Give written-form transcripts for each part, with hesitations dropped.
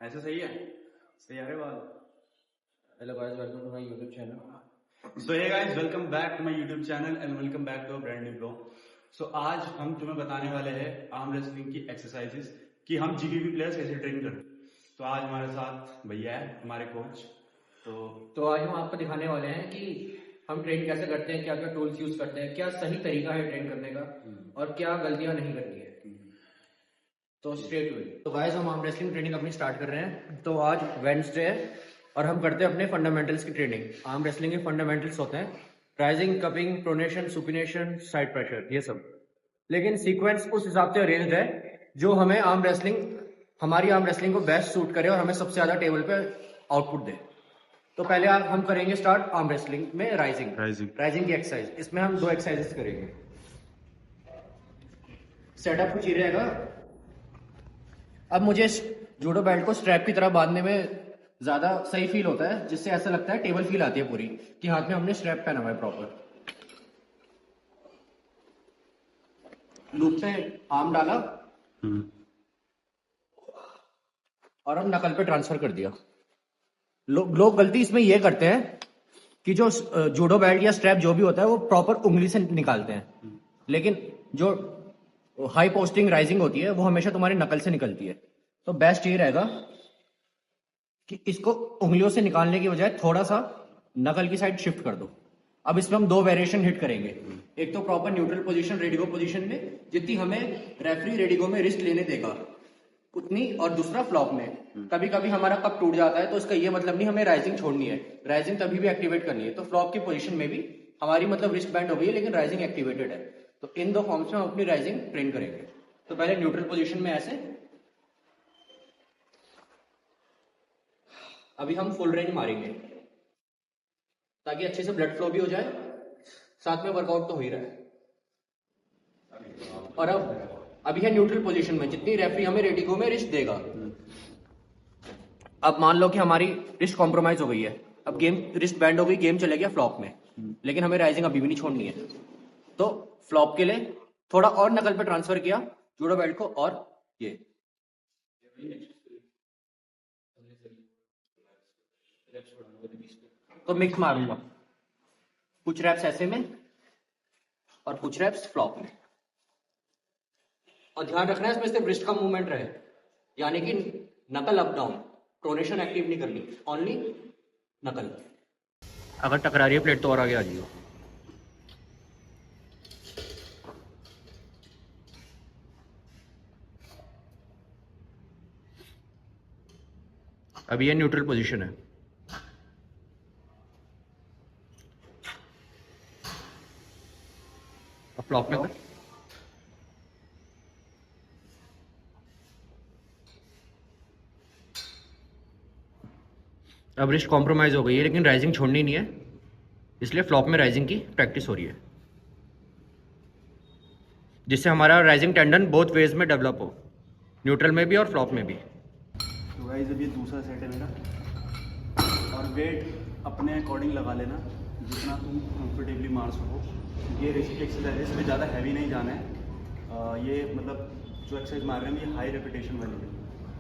ऐसे सही है। सही आ रहे बात। Hello guys, welcome to my YouTube channel. So hey guys, welcome back to my YouTube channel and welcome back to a brand new blog. So आज हम तुम्हें बताने वाले हैं आर्म रेसलिंग की एक्सरसाइजेस कि हम जीबीपी प्लेयर्स कैसे ट्रेन करें। तो आज हमारे साथ भैया है, हमारे कोच। तो आज हम आपको दिखाने वाले हैं कि हम ट्रेन कैसे करते हैं, क्या क्या टूल्स यूज करते हैं, क्या सही तरीका है ट्रेन करने का और क्या गलतियां नहीं करनी है। तो स्ट्रेट वे तो गाइस, हम आर्म रेसलिंग ट्रेनिंग अपनी स्टार्ट कर रहे हैं। तो आज वेडनेसडे है और हम करते हैं अपने फंडामेंटल्स की ट्रेनिंग। आर्म रेसलिंग के फंडामेंटल्स होते हैं rising, cupping, pronation, supination, side pressure, ये सब। लेकिन सीक्वेंस उस हिसाब से अरेंज्ड है जो हमें हमारी आर्म रेसलिंग को बेस्ट सूट करे और हमें सबसे ज्यादा टेबल पे आउटपुट दे। तो पहले हम करेंगे स्टार्ट आर्म रेसलिंग में राइजिंग की एक्सरसाइज। इसमें हम 2 एक्सरसाइजेस करेंगे। सेटअप कुछ ही रहेगा। अब मुझे जूडो बेल्ट को स्ट्रैप की तरह बांधने में ज्यादा सही फील होता है, जिससे ऐसा लगता है टेबल फील आती है पूरी कि हाथ में हमने स्ट्रैप पहना हुआ है प्रॉपर। लूप पे आर्म डाला और हम नकल पे ट्रांसफर कर दिया। लोग गलती इसमें यह करते हैं कि जो जूडो बेल्ट या स्ट्रैप जो भी होता है वो प्रॉपर उंगली से निकालते हैं, लेकिन जो हाई पोस्टिंग राइजिंग होती है वो हमेशा तुम्हारी नकल से निकलती है। तो बेस्ट ये रहेगा कि इसको उंगलियों से निकालने की बजाय थोड़ा सा नकल की साइड शिफ्ट कर दो। अब इसमें हम 2 वेरिएशन हिट करेंगे। एक तो प्रॉपर न्यूट्रल पोजीशन रेडिगो पोजीशन में, जितनी हमें रेफरी रेडिगो में रिस्ट लेने देगा उतनी, और दूसरा फ्लॉप में। कभी कभी हमारा कप टूट जाता है तो इसका ये मतलब नहीं हमें राइजिंग छोड़नी है, राइजिंग तभी भी एक्टिवेट करनी है। तो फ्लॉप की पोजीशन में भी हमारी मतलब रिस्ट बैंड हो गई है लेकिन राइजिंग एक्टिवेटेड है। तो इन 2 फॉर्म्स में हम अपनी राइजिंग ट्रेन करेंगे। तो पहले न्यूट्रल पोजीशन में ऐसे, अभी हम फुल रेंज मारेंगे ताकि अच्छे से ब्लड फ्लो भी हो जाए, साथ में वर्कआउट तो हो ही रहा है। और अब अभी है न्यूट्रल पोजीशन में, जितनी रेफरी हमें रेडिगो में रिस्ट देगा। अब मान लो कि हमारी रिस्ट कॉम्प्रोमाइज हो गई है, अब गेम रिस्ट बैंड हो गई, गेम चले गया फ्लॉप में, लेकिन हमें राइजिंग अभी भी नहीं छोड़नी है। तो फ्लॉप के लिए थोड़ा और नकल पे ट्रांसफर किया जूडो बेल्ट को, और ये तो मिक्स मारूंगा, कुछ रैप्स ऐसे में और कुछ रैप्स फ्लॉप में। और ध्यान रखना है इसमें सिर्फ रिस्ट का मूवमेंट रहे, यानी कि नकल अप डाउन, प्रोनेशन एक्टिव नहीं करनी, ओनली नकल। अगर टकरा रही है प्लेट तो और आगे आ जाइए। अभी ये न्यूट्रल पोजीशन है। अब फ्लॉप में अब रिस्ट कॉम्प्रोमाइज हो गई है लेकिन राइजिंग छोड़नी नहीं है, इसलिए फ्लॉप में राइजिंग की प्रैक्टिस हो रही है, जिससे हमारा राइजिंग टेंडन बोथ वेज में डेवलप हो, न्यूट्रल में भी और फ्लॉप में भी। तो गाइस, अब ये दूसरा सेट है मेरा। और वेट अपने अकॉर्डिंग लगा लेना जितना तुम कंफर्टेबली मार सको। ये रेसिक एक्सरसाइज है, इसमें ज़्यादा हैवी नहीं जाना है। ये मतलब जो एक्सरसाइज मार रहे हैं ये हाई रेपिटेशन वाली है,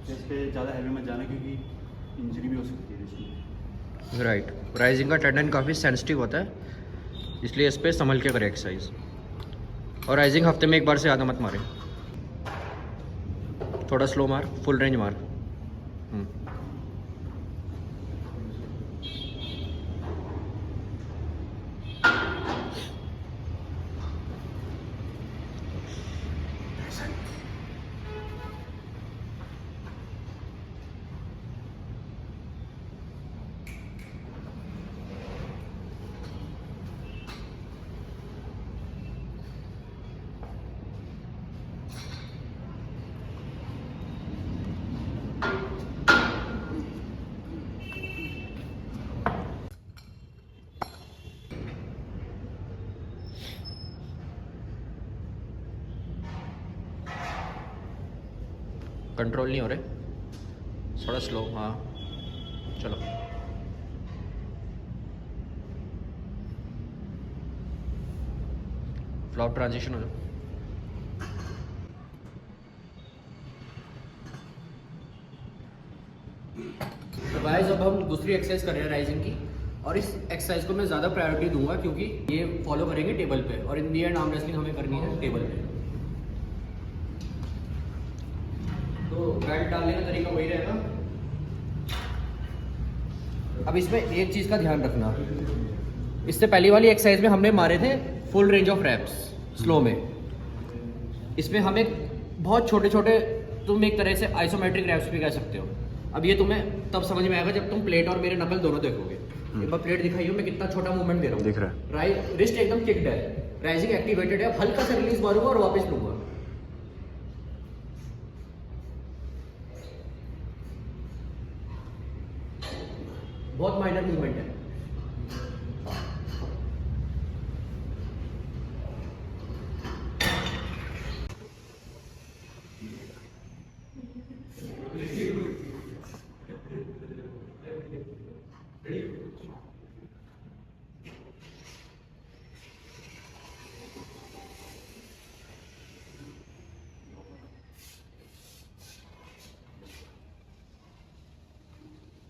तो इस पर ज़्यादा हैवी मत जाना क्योंकि इंजरी भी हो सकती है इसमें। राइट, राइजिंग का टेंडन काफ़ी सेंसिटिव होता है, इसलिए इस पर संभल के करें एक्सरसाइज। और राइजिंग हफ्ते में 1 बार से ज़्यादा मत मारें, थोड़ा स्लो मार, फुल रेंज मार। कंट्रोल नहीं हो रहे, थोड़ा स्लो। हाँ चलो, फ्लॉप ट्रांजिशन हो जाओ। तो गाइस अब हम दूसरी एक्सरसाइज कर रहे हैं राइजिंग की, और इस एक्सरसाइज को मैं ज़्यादा प्रायोरिटी दूंगा क्योंकि ये फॉलो करेंगे टेबल पे, और इन दी एंड आर्म रेसलिंग हमें करनी है टेबल पे। तो बेल्ट डालने का तरीका वही रहेगा। अब इसमें एक चीज़ का ध्यान रखना, इससे पहली वाली एक्सरसाइज में हमने मारे थे full range of reps slow में, इसमें हमें बहुत छोटे छोटे, तुम एक तरह से आइसोमेट्रिक रैप्स भी कह सकते हो। अब ये तुम्हें तब समझ में आएगा जब तुम प्लेट और मेरे नकल दोनों देखोगे। एक बार प्लेट दिखाई हो, मैं कितना छोटा मूवमेंट दे रहा हूँ, दिख रहा है। रिस्ट एकदम किक्ड है, राइजिंग एक्टिवेटेड है, हल्का सा रिलीज मारूंगा और वापस लूंगा। बहुत माइनर मूवमेंट है।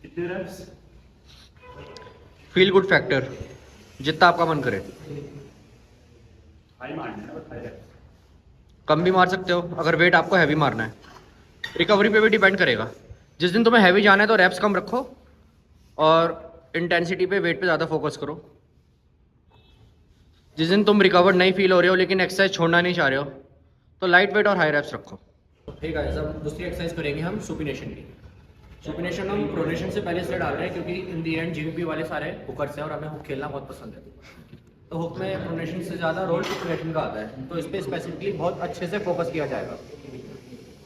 कितने reps? फील गुड फैक्टर जितना आपका मन करे, हाई मारना है, बस हाई reps। कम भी मार सकते हो अगर वेट आपको हैवी मारना है। रिकवरी पे भी डिपेंड करेगा। जिस दिन तुम्हें हैवी जाना है तो रैप्स कम रखो और इंटेंसिटी पे वेट पे ज़्यादा फोकस करो। जिस दिन तुम रिकवर्ड नहीं फील हो रहे हो लेकिन एक्सरसाइज छोड़ना नहीं चाह रहे हो तो लाइट वेट और हाई रैप्स रखो। ठीक है, अब दूसरी एक्सरसाइज करेंगे हम सुपिनेशन की। सुपिनेशन हम प्रोनेशन से पहले से डाल रहे हैं क्योंकि इन दी एंड जीवीपी वाले सारे हुकर्स हैं और हमें हुक खेलना बहुत पसंद है। तो हुक में प्रोनेशन से ज़्यादा रोल सुपिनेशन का आता है, तो इस पर स्पेसिफिकली बहुत अच्छे से फोकस किया जाएगा।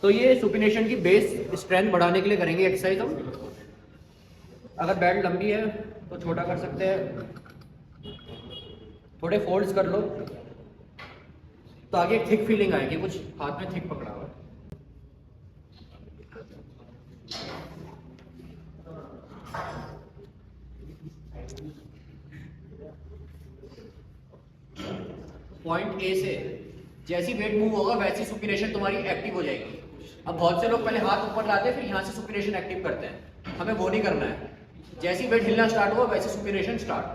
तो ये सुपिनेशन की बेस स्ट्रेंथ बढ़ाने के लिए करेंगे एक्सरसाइज हम। अगर बेल्ट लंबी है तो छोटा कर सकते हैं, थोड़े फोल्ड्स कर लो तो आगे एक थिक फीलिंग आएगी, कुछ हाथ में थिक पकड़ा हुआ है। पॉइंट ए से जैसी वेट मूव होगा वैसी सुपिनेशन तुम्हारी एक्टिव हो जाएगी। अब बहुत से लोग पहले हाथ ऊपर लाते हैं फिर यहाँ से सुपिनेशन एक्टिव करते हैं, हमें वो नहीं करना है। जैसी वेट हिलना स्टार्ट हुआ वैसे सुपिनेशन स्टार्ट।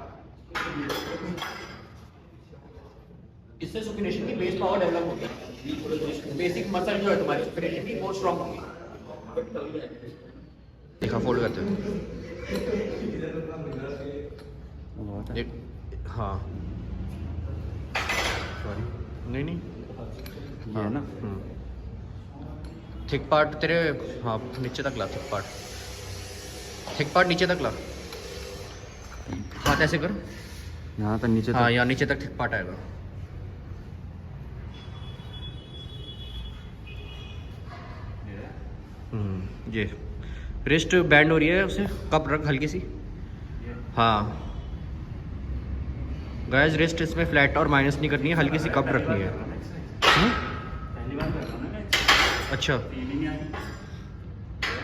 इससे सुपिनेशन की बेस पावर डेवलप होगी, बेसिक मसल जो है तुम्हारी सुपिनेशन की वो स्ट्रॉन्ग होगी। देखा फोल्ड करते हैं एक, हाँ सॉरी नहीं ये है ना। थिक पार्ट तेरे, हाँ नीचे तक ला, थिक पार्ट नीचे तक ला, हाथ ऐसे कर, यहाँ तक नीचे हाँ यहाँ नीचे तक थिक पार्ट आएगा। ये रिस्ट बैंड हो रही है, उसे कप रख हल्की सी। हाँ गाइस रिस्ट इसमें फ्लैट और माइनस नहीं करनी है, हल्की सी कप रखनी है। पहली बार कर रहा हूँ ना मैं। अच्छा फीलिंग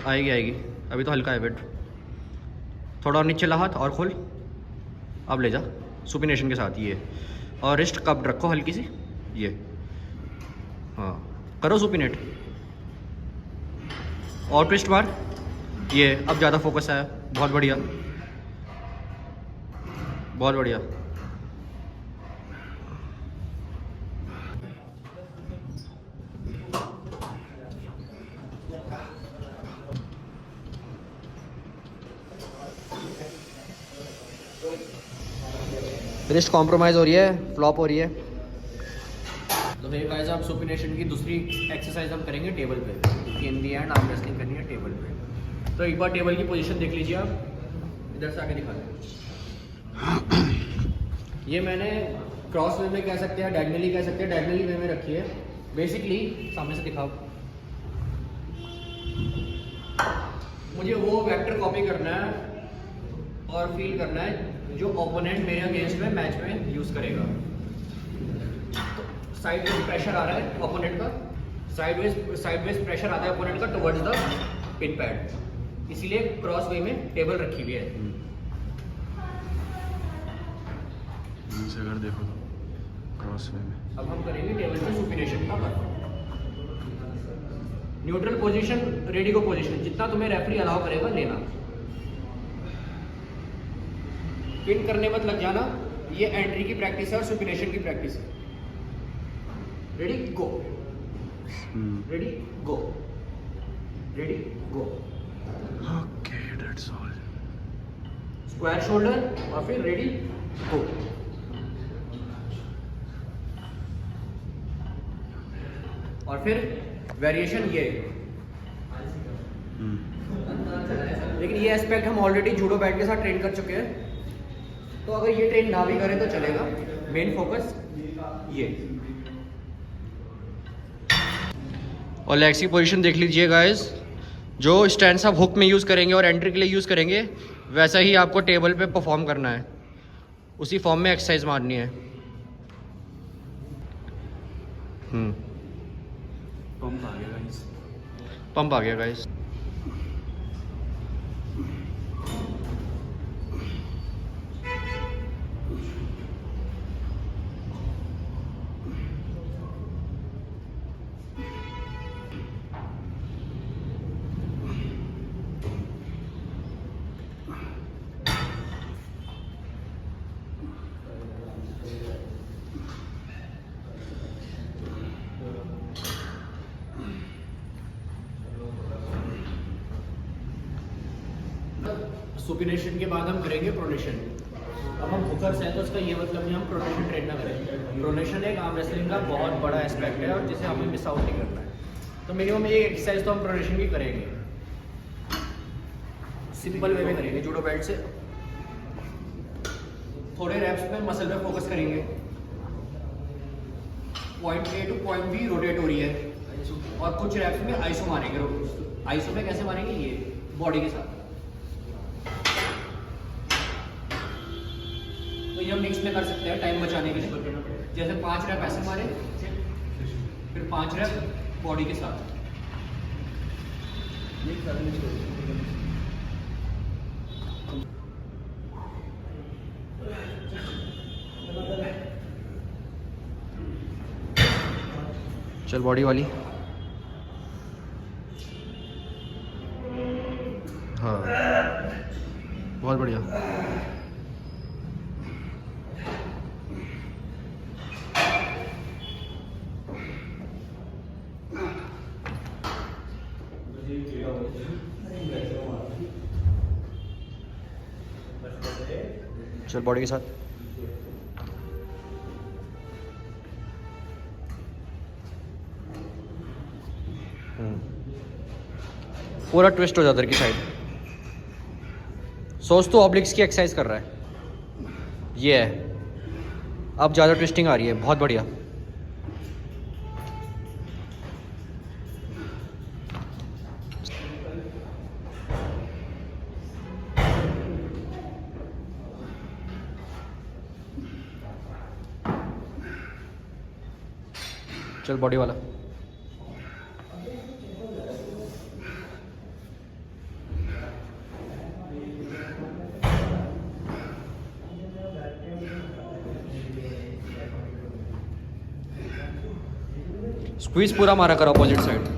आएगी आएगी, अभी तो हल्का है वेट। थोड़ा और नीचे ला हाथ और खोल, अब ले जा सुपिनेशन के साथ ये, और रिस्ट कप रखो हल्की सी ये। हाँ करो सुपिनेट और ट्विस्ट मार, ये अब ज़्यादा फोकस आया, बहुत बढ़िया बहुत बढ़िया। रिस्ट कॉम्प्रोमाइज़ हो रही है, फ्लॉप हो रही है। तो फिर गाइस अब सुपिनेशन की दूसरी एक्सरसाइज हम करेंगे टेबल पे, क्योंकि इन दी एंड आर्म रेसलिंग करनी है टेबल पे। तो एक बार टेबल की पोजीशन देख लीजिए आप, इधर से आके दिखा दें। ये मैंने क्रॉस वे में कह सकते हैं, डायगनली कह सकते हैं, डायगनली वे में रखी है। बेसिकली सामने से दिखाओ, मुझे वो वेक्टर कॉपी करना है और फील करना है जो ओपोनेंट मेरे अगेंस्ट में मैच में यूज करेगा। तो साइड वेज प्रेशर आ रहा है ओपोनेंट का, साइड वेज प्रेशर आता है ओपोनेंट का टुवर्ड्स द पिन पैड, इसीलिए क्रॉस वे में टेबल रखी हुई है। अगर देखो तो क्रॉस वे में अब हम करेंगे टेबल पे सुपिनेशन का वर्क। न्यूट्रल पोजीशन, रेडी को पोजीशन, जितना तुम्हें रेफरी अलाउ करेगा लेना। पिन करने मत लग जाना, ये एंट्री की प्रैक्टिस है और सुपिनेशन की प्रैक्टिस है। Ready go, ready go, ready go. Okay, that's all. Square shoulder और फिर रेडी गो। और फिर वेरिएशन ये, लेकिन ये एस्पेक्ट हम ऑलरेडी जूडो बैट के साथ ट्रेन कर चुके हैं, तो अगर ये ट्रेन ना भी करें तो चलेगा। मेन फोकस ये। और लेग्स की पोजीशन देख लीजिए गाइस, जो स्टैंड्स आप हुक में यूज़ करेंगे और एंट्री के लिए यूज़ करेंगे वैसा ही आपको टेबल पे परफॉर्म करना है, उसी फॉर्म में एक्सरसाइज मारनी है। पंप आ गया गाइस, पंप आ गया गाइस। सुपिनेशन के बाद हम करेंगे प्रोनेशन। अब हम हुकर्स हैं तो इसका ये मतलब नहीं हम प्रोनेशन ट्रेन ना करें। प्रोनेशन एक आर्म रेसलिंग का बहुत बड़ा एस्पेक्ट है और जिसे हमें मिस आउट नहीं करना है। तो मिनिमम ये एक्सरसाइज तो हम प्रोनेशन की करेंगे, सिंपल वे में करेंगे जूडो बेल्ट से। थोड़े रैप्स में मसल पे फोकस करेंगे। Point A to point B rotate हो रही है और कुछ रैप्स में आइसो मारेंगे। आइसो में कैसे मारेंगे? ये बॉडी के साथ। तो ये हम मिक्स में कर सकते हैं टाइम बचाने के लिए। जैसे 5 रैप ऐसे मारे, फिर 5 रैप बॉडी के साथ। चल बॉडी वाली। हाँ बहुत बढ़िया। चल बॉडी के साथ। पूरा ट्विस्ट हो जाता है की साइड। सोच तो ऑब्लिक्स की एक्सरसाइज कर रहा है। ये है, अब ज़्यादा ट्विस्टिंग आ रही है। बहुत बढ़िया। चल बॉडी वाला। स्क्वीज पूरा मारा कर अपोजिट साइड।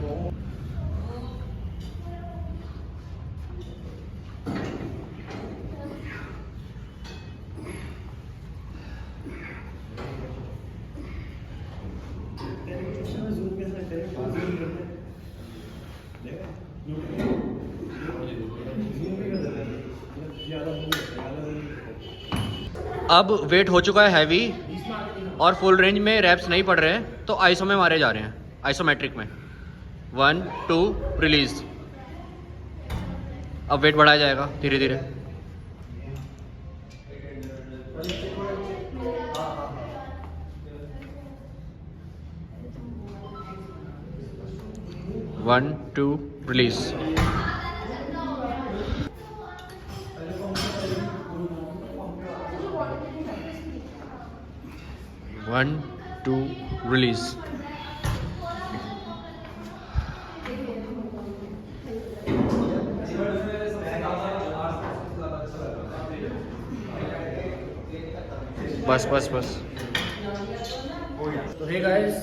अब वेट हो चुका है हैवी और फुल रेंज में रैप्स नहीं पड़ रहे हैं, तो आइसो में मारे जा रहे हैं, आइसोमेट्रिक में। 1 2 रिलीज। अब वेट बढ़ाया जाएगा धीरे धीरे। One two release. One two release. बस बस बस। तो हे गाइस,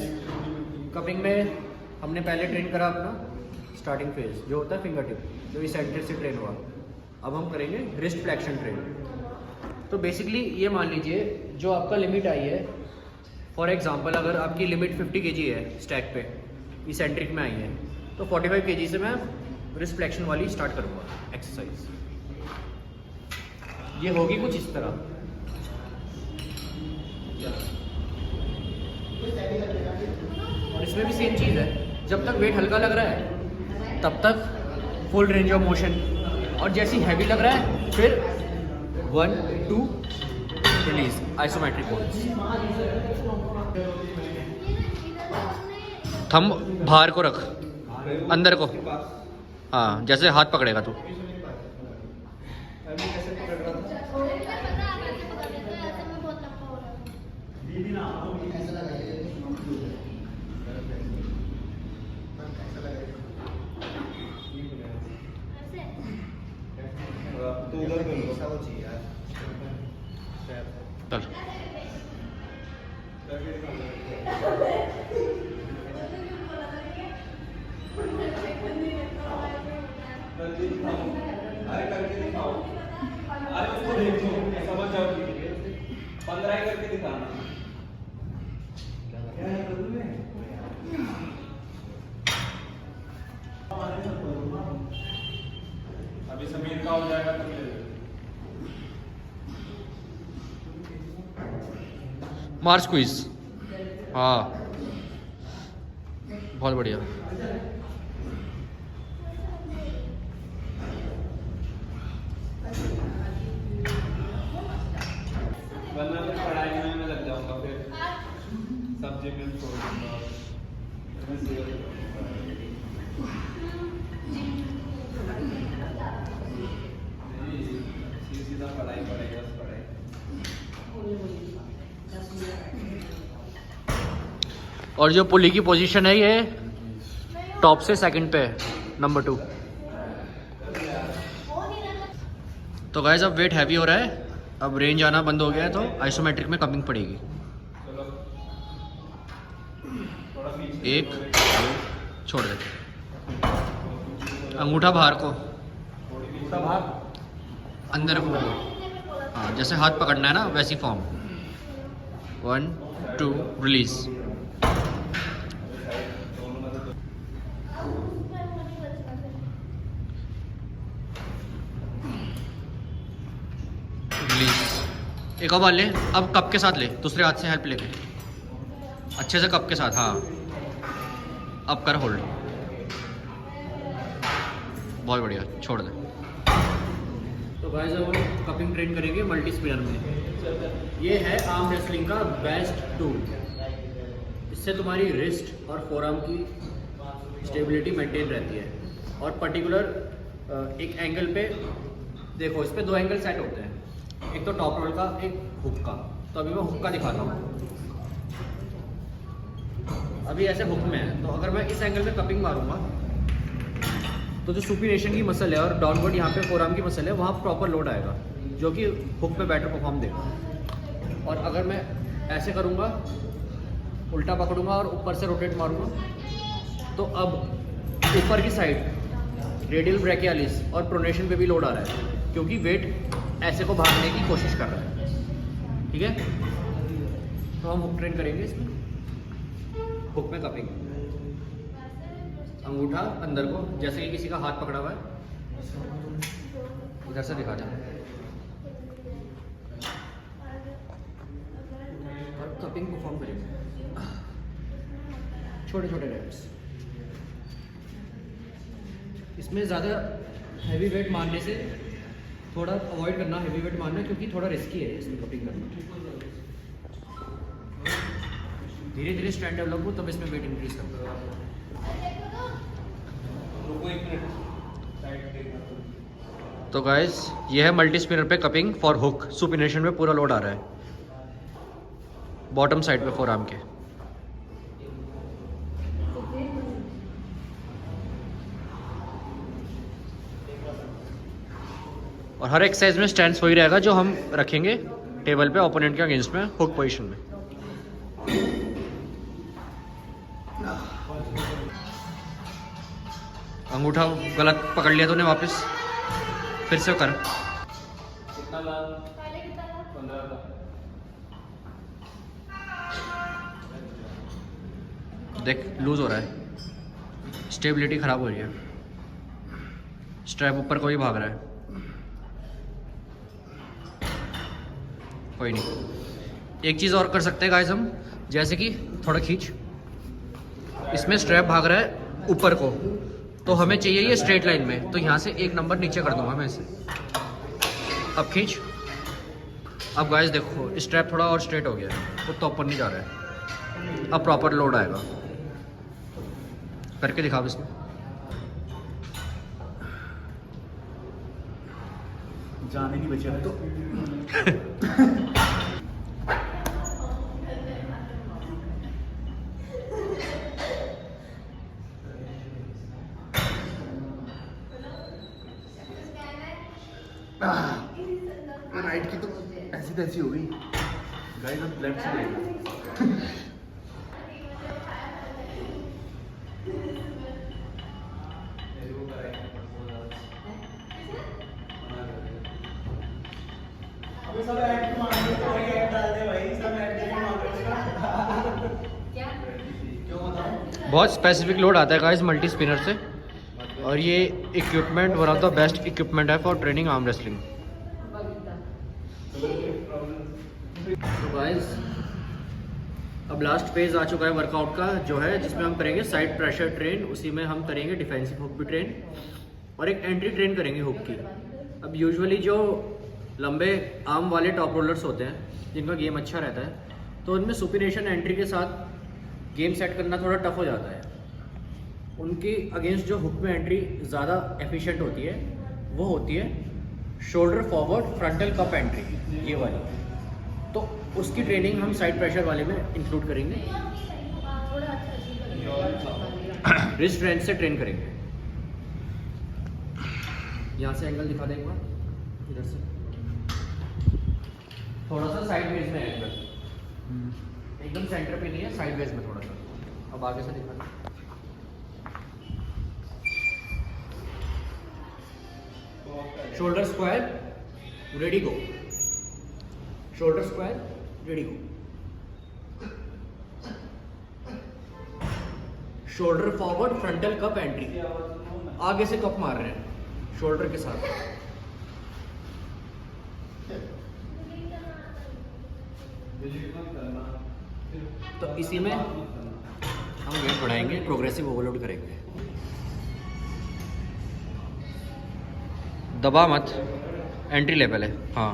कपिंग में हमने पहले ट्रेन करा अपना स्टार्टिंग फेज जो होता है फिंगर टिप, जो इसेंट्रिक से ट्रेन हुआ। अब हम करेंगे रिस्ट फ्लेक्शन ट्रेन। तो बेसिकली ये मान लीजिए जो आपका लिमिट आई है, फॉर एग्जांपल अगर आपकी लिमिट 50 kg है स्टैक पे, इसेंट्रिक में आई है, तो 45 kg से मैं रिस्ट फ्लेक्शन वाली स्टार्ट करूँगा एक्सरसाइज। ये होगी कुछ इस तरह। और इसमें भी सेम चीज़ है, जब तक वेट हल्का लग रहा है तब तक फुल रेंज ऑफ मोशन, और जैसे हैवी लग रहा है फिर 1 2 रिलीज आइसोमेट्रिक होल्ड्स। थंब बाहर को रख, अंदर को, हाँ जैसे हाथ पकड़ेगा तू। चल अभी समीर का हो जाएगा तो मार स्क्वीज, हाँ बहुत बढ़िया। वरना फिर पढ़ाई में मैं लग जाऊंगा, फिर सब्जेक्ट में छोड़ दूंगा। सीधा पढ़ाई पड़ेगा, पढ़ाई। और जो पुली की पोजीशन है ये टॉप से सेकंड पे है, नंबर 2। तो गाइस अब वेट हैवी हो रहा है, अब रेंज आना बंद हो गया है, तो आइसोमेट्रिक में कमिंग पड़ेगी। 1 2 छोड़ दे, अंगूठा बाहर को, अंदर को, हाँ जैसे हाथ पकड़ना है ना वैसी फॉर्म। 1 2 रिलीज। एक और बार ले, अब कप के साथ ले, दूसरे हाथ से हेल्प लेके अच्छे से कप के साथ, हाँ अब कर होल्ड, बहुत बढ़िया, छोड़ दे। तो गाइस अब हम कपिंग ट्रेन करेंगे मल्टी स्पिनर में। ये है आर्म रेसलिंग का बेस्ट टूल। इससे तुम्हारी रिस्ट और फोरआर्म की स्टेबिलिटी मेंटेन रहती है, और पर्टिकुलर एक एंगल पे देखो, इस पे 2 एंगल सेट होते हैं, एक तो टॉप रोल का, एक हुक का। तो अभी मैं हुक का दिखाता हूँ। अभी ऐसे हुक में है, तो अगर मैं इस एंगल में कपिंग मारूंगा तो जो सुपीनेशन की मसल है और डाउनवर्ड यहाँ पे फोरआर्म की मसल है, वहाँ प्रॉपर लोड आएगा जो कि हुक पे बेटर परफॉर्म देगा। और अगर मैं ऐसे करूँगा, उल्टा पकड़ूंगा और ऊपर से रोटेट मारूंगा, तो अब ऊपर की साइड रेडियल ब्रैकियालिस और प्रोनेशन पे भी लोड आ रहा है, क्योंकि वेट ऐसे को भागने की कोशिश कर रहा है। ठीक है, तो हम हुक ट्रेन करेंगे इसमें। हुक में कपिंग, अंगूठा अंदर को, जैसे कि किसी का हाथ पकड़ा हुआ है, इधर से दिखा दें, और कपिंग परफॉर्म करेंगे, छोटे छोटे रेप्स। इसमें ज़्यादा हैवी वेट मारने से थोड़ा अवॉइड करना हैवी वेट मारना, क्योंकि थोड़ा रिस्की है इसमें कपिंग करना। धीरे धीरे स्ट्रेंथ डेवलप हो तब इसमें वेट इंक्रीज करना। तो गाइस ये है मल्टी स्पिनर पे कपिंग फॉर हुक। सुपिनेशन में पूरा लोड आ रहा है बॉटम साइड पे फोरआर्म के। और हर एक्सरसाइज में स्टैंड्स वही रहेगा जो हम रखेंगे टेबल पे ओपोनेंट के अगेंस्ट में हुक पोजीशन में। अंगूठा गलत पकड़ लिया तूने वापस, फिर से कर। देख लूज हो रहा है, स्टेबिलिटी खराब हो रही है, स्ट्रैप ऊपर को ही भाग रहा है। कोई नहीं, एक चीज़ और कर सकते हैं गाइस हम, जैसे कि थोड़ा खींच, इसमें स्ट्रैप भाग रहा है ऊपर को, तो हमें चाहिए ये स्ट्रेट लाइन में, तो यहाँ से एक नंबर नीचे कर दूंगा मैं इसे। अब खींच, अब गाइस देखो स्ट्रैप थोड़ा और स्ट्रेट हो गया है, वो तो ऊपर नहीं जा रहा है, अब प्रॉपर लोड आएगा। करके दिखाओ इसमें। जाने नहीं बचे तो राइट की तो ऐसी तैसी हो गई गाइस, अब लेफ्ट से लेगा। बहुत स्पेसिफिक लोड आता है गाइस मल्टी स्पिनर से, और ये equipment one of the best equipment है फॉर ट्रेनिंग आर्म रेसलिंग। तो गाइस अब लास्ट फेज आ चुका है वर्कआउट का, जो है जिसमें हम करेंगे साइड प्रेशर ट्रेन, उसी में हम करेंगे डिफेंसिव हुक भी ट्रेन और एक एंट्री ट्रेन करेंगे हुक की। अब यूजुअली जो लंबे आर्म वाले टॉप रोलर्स होते हैं जिनका गेम अच्छा रहता है, तो उनमें सुपिनेशन एंट्री के साथ गेम सेट करना थोड़ा टफ हो जाता है। उनकी अगेंस्ट जो हुक में एंट्री ज़्यादा एफिशिएंट होती है वो होती है shoulder forward frontal cup entry, ये वाली। तो उसकी ट्रेनिंग हम साइड प्रेशर वाले में इंक्लूड करेंगे, रिस्ट रेंज से ट्रेन करेंगे। यहाँ से एंगल दिखा देंगे, इधर से थोड़ा सा साइड वेज में एंगल, एकदम सेंटर पे नहीं है, साइड वेज में थोड़ा सा। अब आगे से दिखा, शोल्डर स्क्वायर रेडी गो, शोल्डर स्क्वायर रेडी गो, shoulder forward frontal cup entry, आगे से कप मार रहे हैं शोल्डर के साथ। तो इसी में हम वेट बढ़ाएंगे, प्रोग्रेसिव ओवरलोड करेंगे। दबा मत, एंट्री लेवल है। हाँ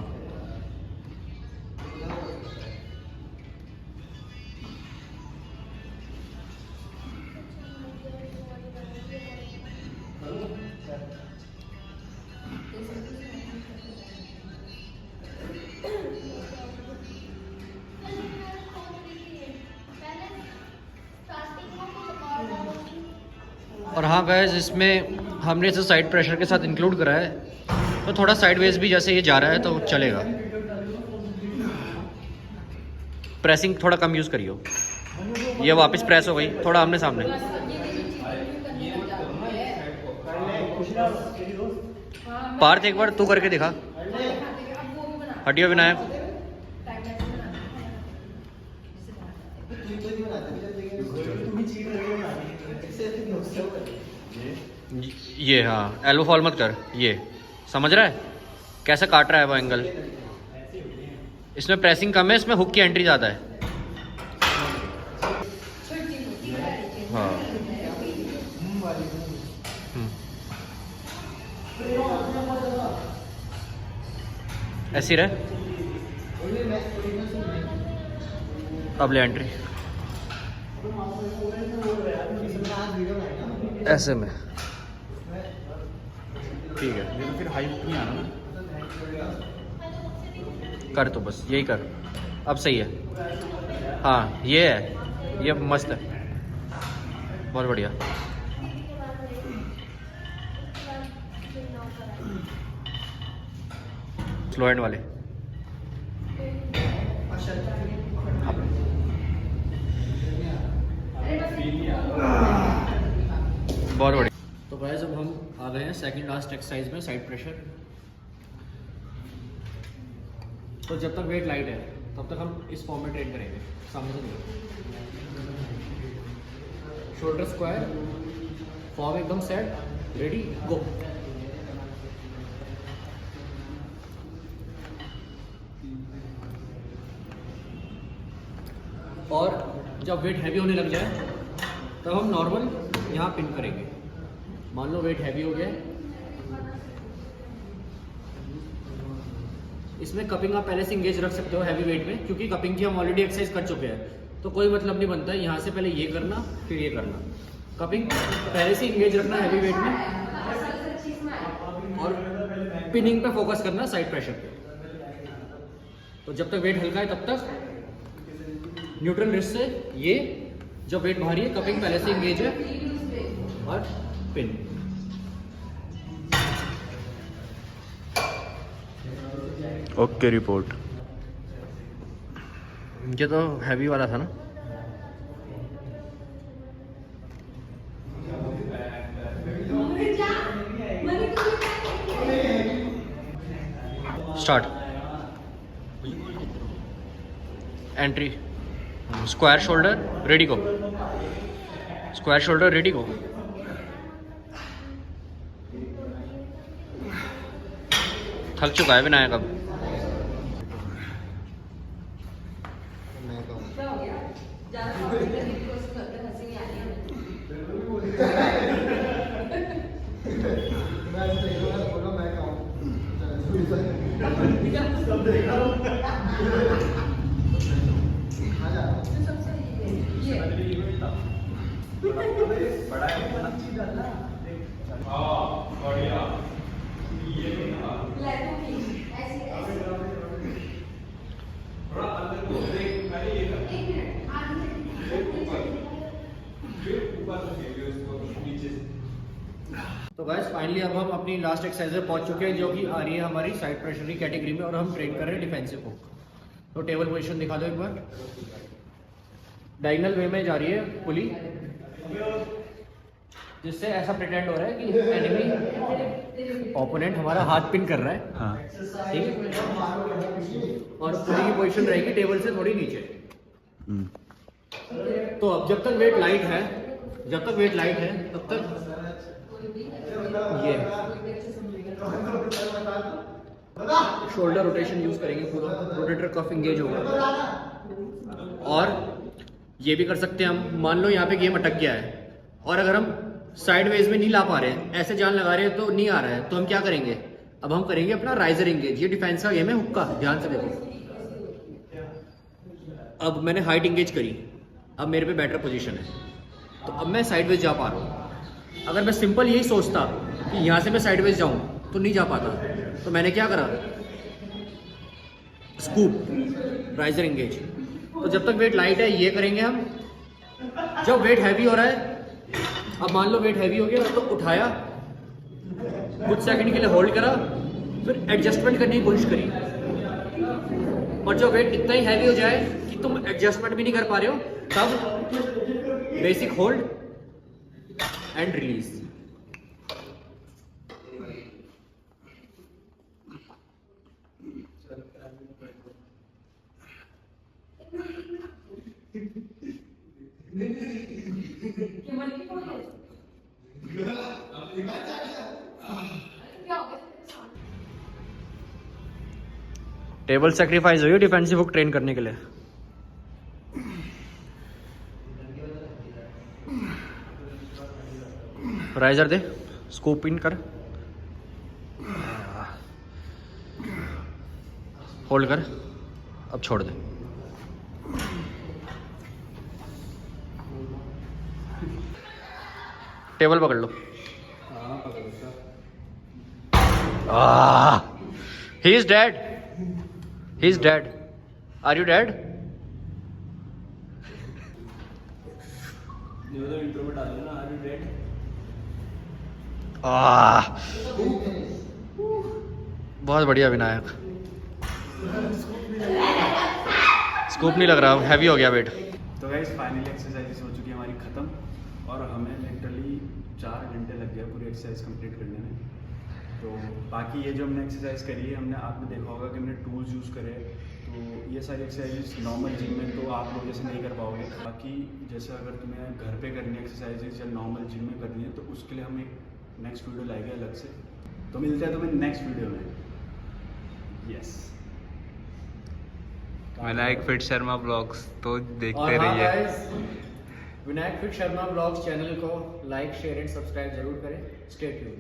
और हाँ गाइस, इसमें हमने इसे साइड प्रेशर के साथ इंक्लूड करा है, तो थोड़ा साइडवेज भी जैसे ये जा रहा है तो चलेगा। प्रेसिंग थोड़ा कम यूज़ करियो, ये वापस प्रेस हो गई, थोड़ा आमने सामने। पार्थ एक बार तू करके दिखा, हटियो विनायक। ये हाँ, एल्बो फॉल मत कर, ये समझ रहा है कैसे काट रहा है वो एंगल। इसमें प्रेसिंग कम है, इसमें हुक की एंट्री ज़्यादा है। हाँ ऐसी रहे, अब ले एंट्री ऐसे में, ठीक है। ये तो फिर हाई हुक नहीं आना ना, कर तो बस यही कर, अब सही है। हाँ ये है, ये मस्त है, बहुत बढ़िया। स्लो एंड वाले बहुत बढ़िया। तो गाइस अब हम आ गए हैं सेकंड लास्ट एक्सरसाइज में, साइड प्रेशर। तो जब तक वेट लाइट है तब तक हम इस फॉर्म में ट्रेन करेंगे, सामने से नहीं। शोल्डर स्क्वायर, फॉर्म एकदम सेट, रेडी गो। और जब वेट हैवी होने लग जाए तब हम नॉर्मल यहाँ पिन करेंगे। मान लो वेट हैवी हो गया, इसमें कपिंग आप पहले से इंगेज रख सकते हो हैवी वेट में, क्योंकि कपिंग की हम ऑलरेडी एक्सरसाइज कर चुके हैं, तो कोई मतलब नहीं बनता है यहाँ से पहले ये करना फिर ये करना। कपिंग पहले से इंगेज रखना हैवी वेट में, और पिनिंग पे फोकस करना साइड प्रेशर पे। तो जब तक वेट हल्का है तब तक न्यूट्रल रिस्ट से ये, जब वेट भारी है कपिंग पहले से इंगेज है, और पिन। Okay report. ये तो हैवी वाला था ना। Start. Entry, square shoulder, ready गो। स्क्वायर शोल्डर, रेडी गो। थक चुका है विनायक अब। तो गाइस फाइनली अब हम अपनी लास्ट एक्सरसाइज में पहुंच चुके हैं, जो कि आ रही है हमारी साइड प्रेशर की कैटेगरी में, और हम ट्रेन कर रहे हैं डिफेंसिव हुक। तो टेबल पोजीशन दिखा दो एक बार। डायगोनल वे में जा रही है पुली, जिससे ऐसा प्रिटेंड हो रहा है कि एनिमी ओपोनेंट हमारा हाथ पिन कर रहा है। हाँ। ठीक है, और पुली की पोजीशन रहेगी टेबल से थोड़ी नीचे। तो अब जब तक वेट लाइट है, तब तक ये शोल्डर रोटेशन यूज करेंगे, पूरा रोटेटर कफ इंगेज होगा। और ये भी कर सकते हैं हम, मान लो यहाँ पे गेम अटक गया है और अगर हम साइडवेज में नहीं ला पा रहे हैं, ऐसे जान लगा रहे हैं तो नहीं आ रहा है, तो हम क्या करेंगे, अब हम करेंगे अपना राइजर इंगेज। ये डिफेंस का गेम है हुक का, ध्यान से देखो। अब मैंने हाइट इंगेज करी, अब मेरे पे बेटर पोजीशन है, तो अब मैं साइडवेज जा पा रहा हूँ। अगर मैं सिंपल यही सोचता कि यहाँ से मैं साइडवेज जाऊँ तो नहीं जा पाता, तो मैंने क्या करा, स्कूप, राइजर इंगेज। तो जब तक वेट लाइट है ये करेंगे हम। जब वेट हैवी हो रहा है, अब मान लो वेट हैवी हो गया तो उठाया, कुछ सेकंड के लिए होल्ड करा, फिर एडजस्टमेंट करने की कोशिश करी। और जब वेट इतना ही हैवी हो जाए कि तुम एडजस्टमेंट भी नहीं कर पा रहे हो, तब basic hold and release. Table sacrifice हुई डिफेंसिव हुक ट्रेन करने के लिए। राइजर दे, स्कूप इन कर, होल्ड कर, अब छोड़ दे। टेबल पकड़ लो। He is dead, he is dead. Are you dead? बहुत बढ़िया विनायक। स्कूप नहीं लग रहा, हैवी हो गया वेट। तो गाइस फाइनली एक्सरसाइज हो चुकी है हमारी ख़त्म, और हमें लिटरली 4 घंटे लग गए पूरी एक्सरसाइज कंप्लीट करने में। तो बाकी ये जो हमने एक्सरसाइज करी है, आपने देखा होगा कि हमने टूल्स यूज़ करे, तो ये सारी एक्सरसाइजेस नॉर्मल जिम में तो आप लोग जैसे नहीं कर पाओगे। बाकी जैसे अगर तुम्हें घर पे करनी है एक्सरसाइजेस या नॉर्मल जिम में करनी है, तो उसके लिए हम एक नेक्स्ट वीडियो लाएंगे अलग से। तो मिलते हैं तुम्हें नेक्स्ट वीडियो में। Yes, Vinayak fit Sharma blogs तो और देखते हाँ रहिए। guys, Vinayak fit Sharma blogs channel को लाइक शेयर एंड सब्सक्राइब जरूर करें। Stay tuned.